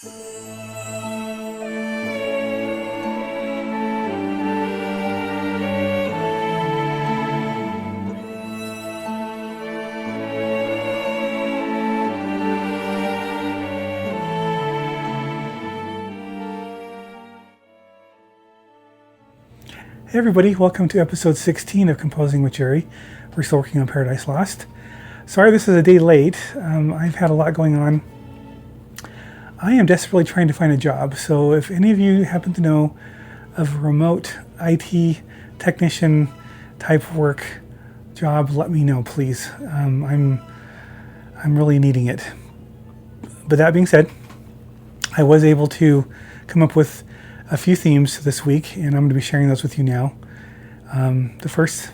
Hey everybody, welcome to episode 16 of Composing with Jerry. We're still working on Paradise Lost. Sorry this is a day late. I've had a lot going on. I am desperately trying to find a job, so if any of you happen to know of a remote IT technician type work job, let me know, please. I'm really needing it. But that being said, I was able to come up with a few themes this week, and I'm going to be sharing those with you now. The first,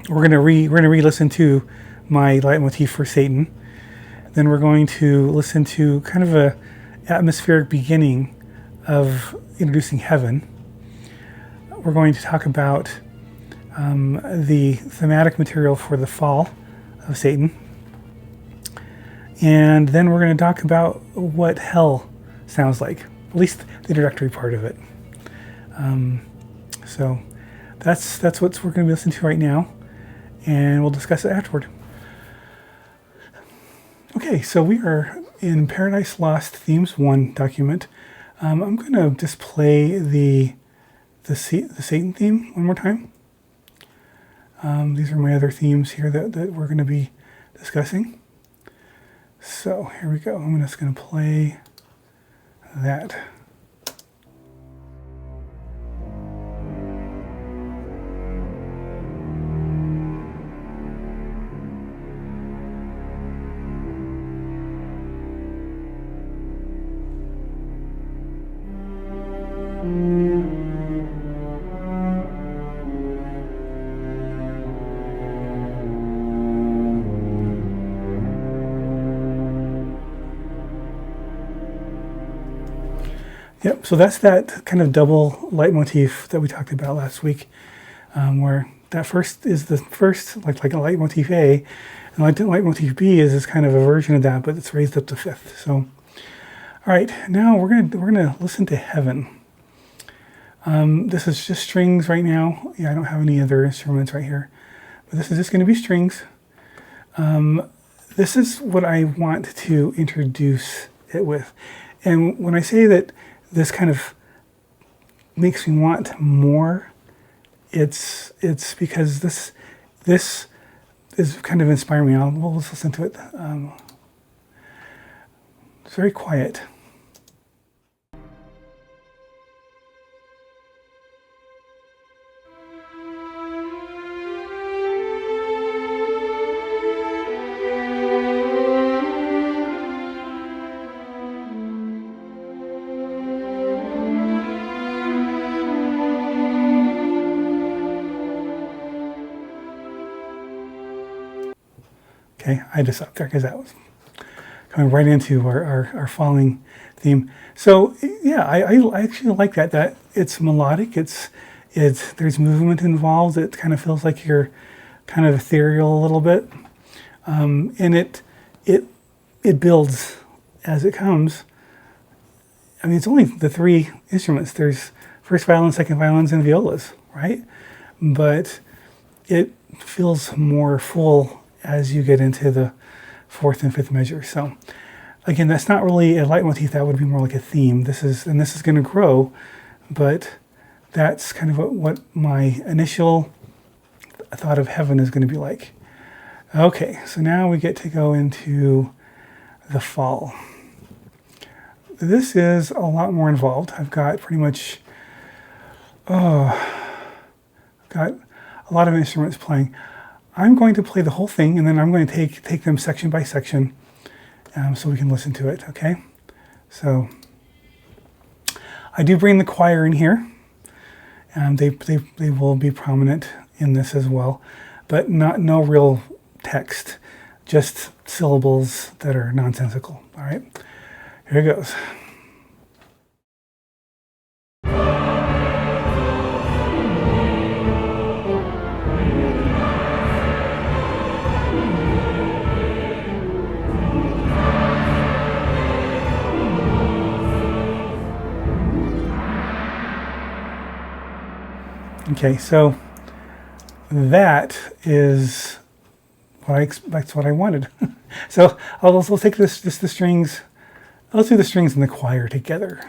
we're going to re-listen to my leitmotif for Satan. Then we're going to listen to kind of a atmospheric beginning of introducing heaven. We're going to talk about the thematic material for the fall of Satan. And then we're going to talk about what hell sounds like. At least the introductory part of it. So that's what we're going to be listening to right now, and we'll discuss it afterward. Okay, so we are in Paradise Lost Themes 1 document. I'm going to just play the Satan theme one more time. These are my other themes here that we're going to be discussing. So here we go. I'm just going to play that. Yep, so that's that kind of double leitmotif that we talked about last week, where that first is the first, like a leitmotif A, and leitmotif B is kind of a version of that, but it's raised up to fifth. So, all right, now we're gonna listen to Heaven. This is just strings right now. Yeah, I don't have any other instruments right here, but this is just going to be strings. This is what I want to introduce it with, and when I say that this kind of makes me want more, it's because this is kind of inspiring me. We'll listen to it. It's very quiet. Okay, I just stopped there because that was coming right into our falling theme. So yeah, I actually like that it's melodic. It's there's movement involved. It kind of feels like you're kind of ethereal a little bit, and it builds as it comes. I mean, it's only the three instruments. There's first violin, second violins, and violas, right? But it feels more full as you get into the fourth and fifth measure. So again, that's not really a leitmotif. That would be more like a theme. This is going to grow, but that's kind of what my initial thought of Heaven is going to be like. Okay, so now we get to go into the fall. This is a lot more involved. I've got pretty much, got a lot of instruments playing. I'm going to play the whole thing, and then I'm going to take them section by section, so we can listen to it. Okay, so I do bring the choir in here. They will be prominent in this as well, but no real text, just syllables that are nonsensical. All right, here it goes. Okay, so that is that's what I wanted. So I'll take this, just the strings. Let's do the strings and the choir together.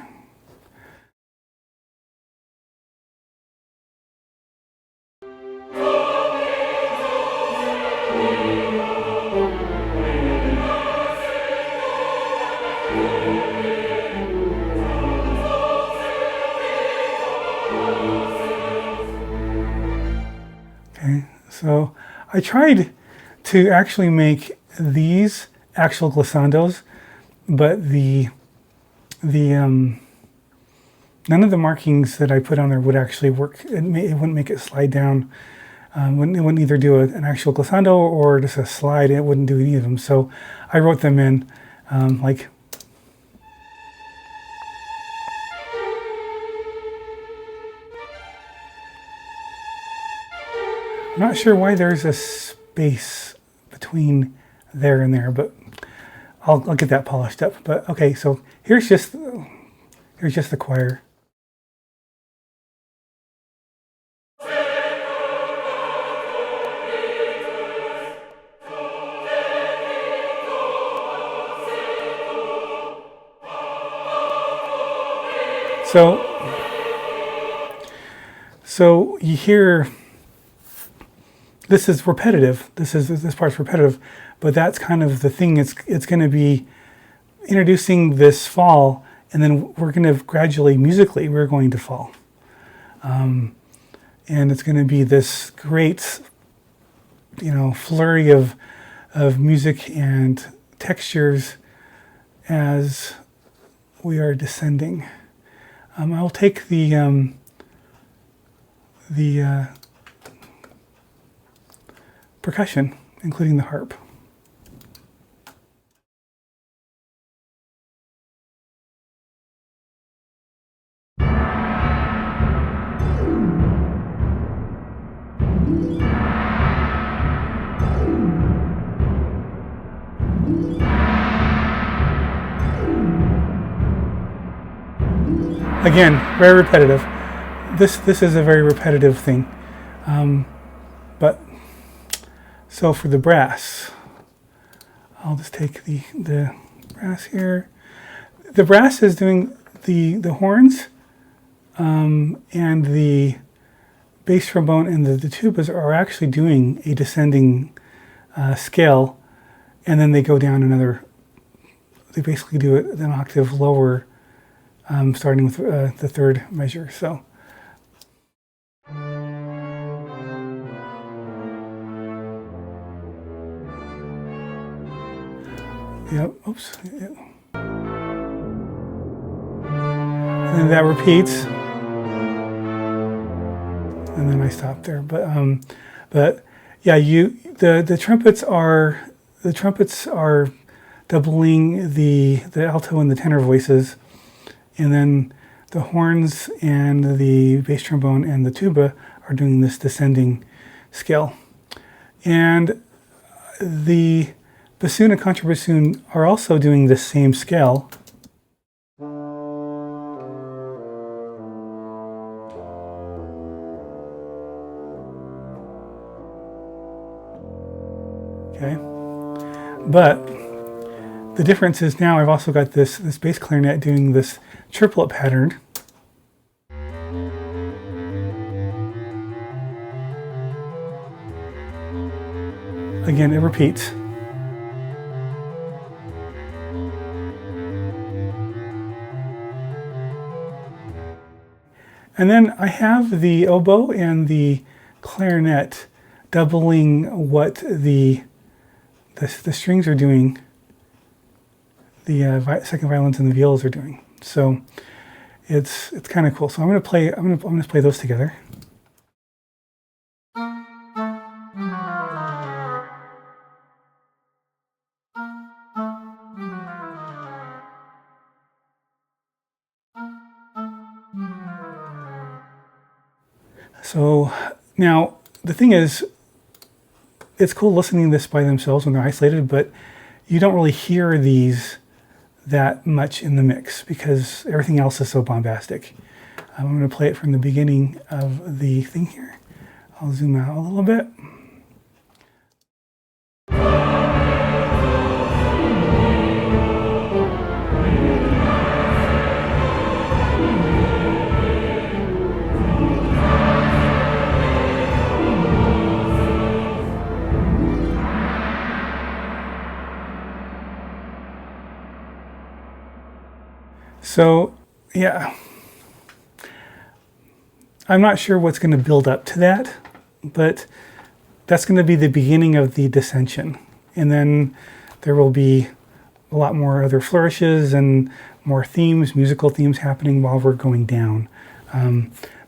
Okay, so I tried to actually make these actual glissandos, but none of the markings that I put on there would actually work. It wouldn't make it slide down. It wouldn't either do an actual glissando or just a slide. It wouldn't do any of them. So I wrote them in like. I'm not sure why there's a space between there and there, but I'll get that polished up. But okay, so here's just the choir. So you hear this is repetitive. This part's repetitive, but that's kind of the thing. It's going to be introducing this fall, and then we're going to gradually, musically, we're going to fall, and it's going to be this great, flurry of music and textures as we are descending. I'll take the percussion, including the harp. Again, very repetitive. This is a very repetitive thing. But so for the brass, I'll just take the brass here. The brass is doing the horns, and the bass trombone and the tubas are actually doing a descending scale, and then they go down another. They basically do it an octave lower, starting with the third measure. So. Yep, oops. Yep. And then that repeats. And then I stop there. But yeah, the trumpets are doubling the alto and the tenor voices, and then the horns and the bass trombone and the tuba are doing this descending scale. And the bassoon and contrabassoon are also doing this same scale. Okay, but the difference is now I've also got this bass clarinet doing this triplet pattern. Again, it repeats. And then I have the oboe and the clarinet doubling what the strings are doing, the second violins and the violas are doing. So it's kind of cool. So I'm going to play those together. So now the thing is, it's cool listening to this by themselves when they're isolated, but you don't really hear these that much in the mix because everything else is so bombastic. I'm going to play it from the beginning of the thing here. I'll zoom out a little bit. So, yeah, I'm not sure what's going to build up to that, but that's going to be the beginning of the dissension. And then there will be a lot more other flourishes and more themes, musical themes happening while we're going down.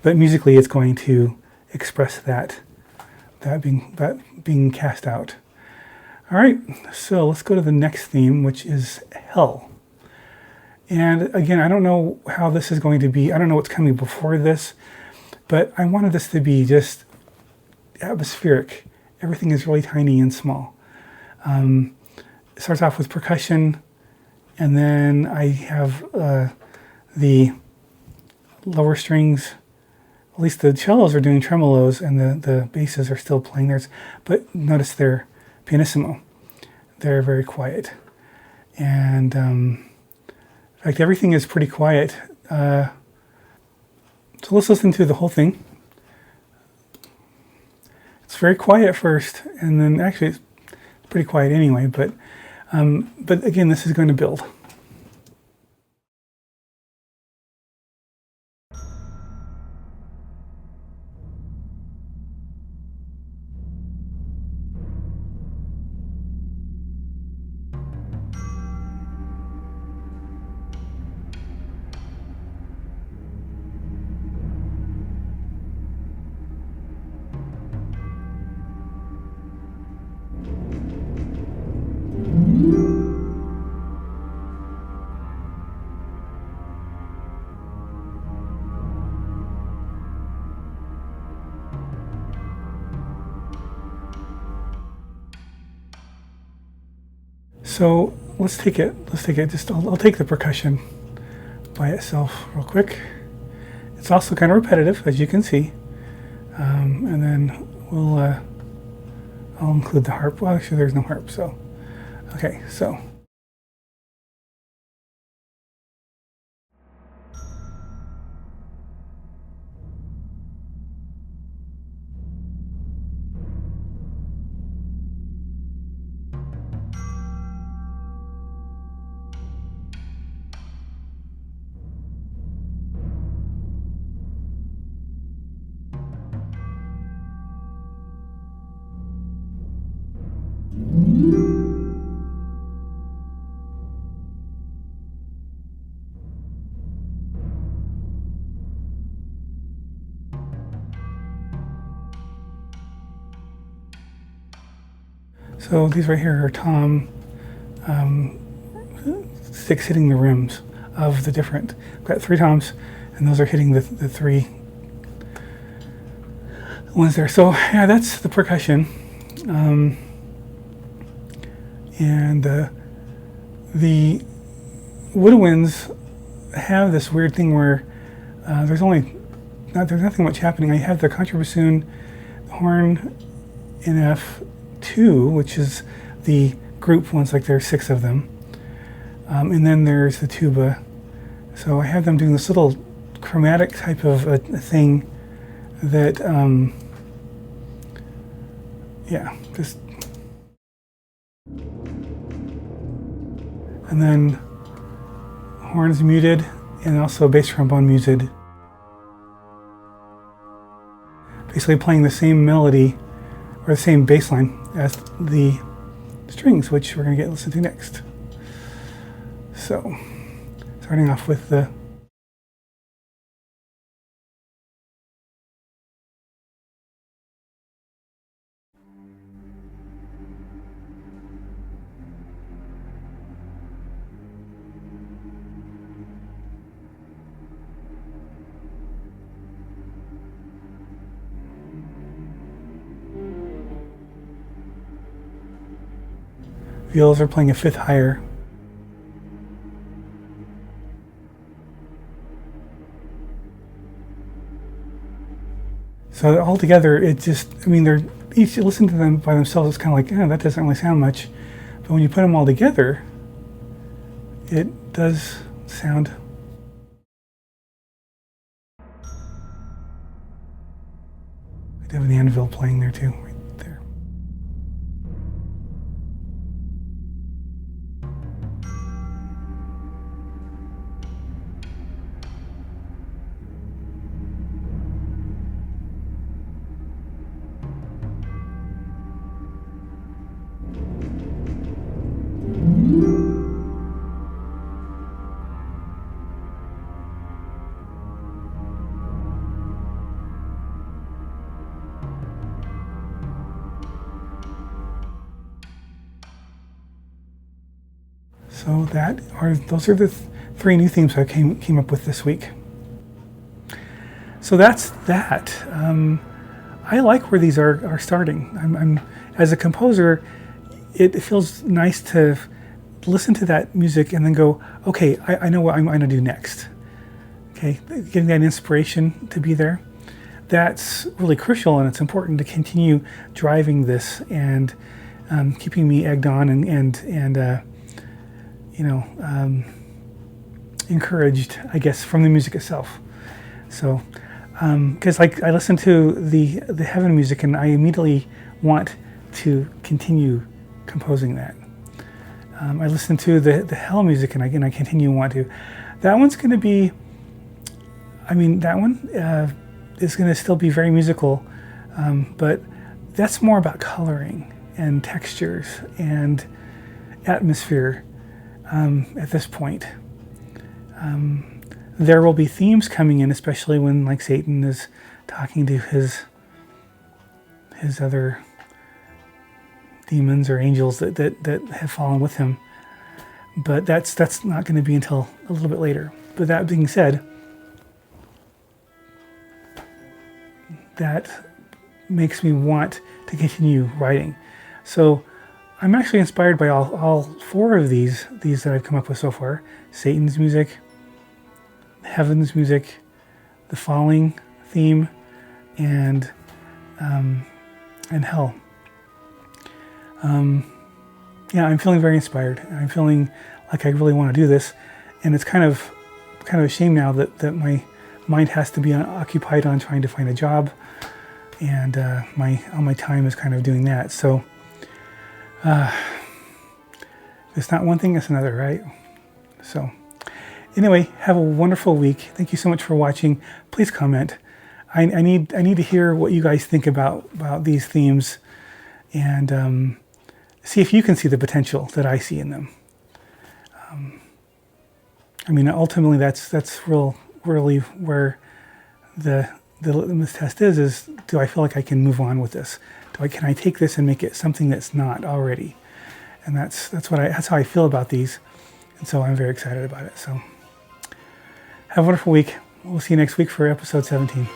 But musically, it's going to express that being cast out. All right, so let's go to the next theme, which is hell. And again, I don't know how this is going to be. I don't know what's coming before this, but I wanted this to be just atmospheric. Everything is really tiny and small. It starts off with percussion, and then I have the lower strings. At least the cellos are doing tremolos, and the basses are still playing theirs. But notice they're pianissimo. They're very quiet. And in fact, everything is pretty quiet. So let's listen to the whole thing. It's very quiet first, and then actually it's pretty quiet anyway, but again, this is going to build. So let's take it. I'll take the percussion by itself real quick. It's also kind of repetitive, as you can see. And then I'll include the harp. Well, actually, there's no harp, so. Okay, so. So these right here are tom sticks hitting the rims of the different. I've got 3 toms, and those are hitting the 3 ones there. So yeah, that's the percussion. And the woodwinds have this weird thing where there's nothing much happening. I have the contrabassoon, the horn in F2, which is the group ones, like there's 6 of them, and then there's the tuba. So I have them doing this little chromatic type of a thing that, yeah, just. And then horns muted, and also bass trombone muted. Basically playing the same melody, or the same bass line as the strings, which we're going to listen to next. So, starting off with the violas are playing a 5th higher. So all together, it just, I mean, they're each, listen to them by themselves, it's kind of like, that doesn't really sound much. But when you put them all together, it does sound. I do have the anvil playing there too, right there. So those are the three new themes I came up with this week. So that's that. I like where these are starting. I'm as a composer, it feels nice to listen to that music and then go, okay, I know what I'm going to do next. Okay, getting that inspiration to be there. That's really crucial, and it's important to continue driving this and keeping me egged on and encouraged, I guess, from the music itself. So, because I listen to the heaven music and I immediately want to continue composing that. I listen to the hell music and I continue to want to. That one's going to be, that one is going to still be very musical, but that's more about coloring and textures and atmosphere at this point. There will be themes coming in, especially when like Satan is talking to his other demons or angels that have fallen with him. But that's not going to be until a little bit later. But that being said, that makes me want to continue writing. So I'm actually inspired by all four of these that I've come up with so far. Satan's music, heaven's music, the falling theme, and hell. I'm feeling very inspired. I'm feeling like I really want to do this, and it's kind of a shame now that my mind has to be occupied on trying to find a job, and all my time is kind of doing that. So it's not one thing, it's another, right? So anyway, have a wonderful week. Thank you so much for watching. Please comment. I need to hear what you guys think about these themes, and see if you can see the potential that I see in them. Ultimately, that's really where the litmus test is do I feel like I can move on with this? Can I take this and make it something that's not already? And that's how I feel about these, and so I'm very excited about it. So have a wonderful week. We'll see you next week for episode 17.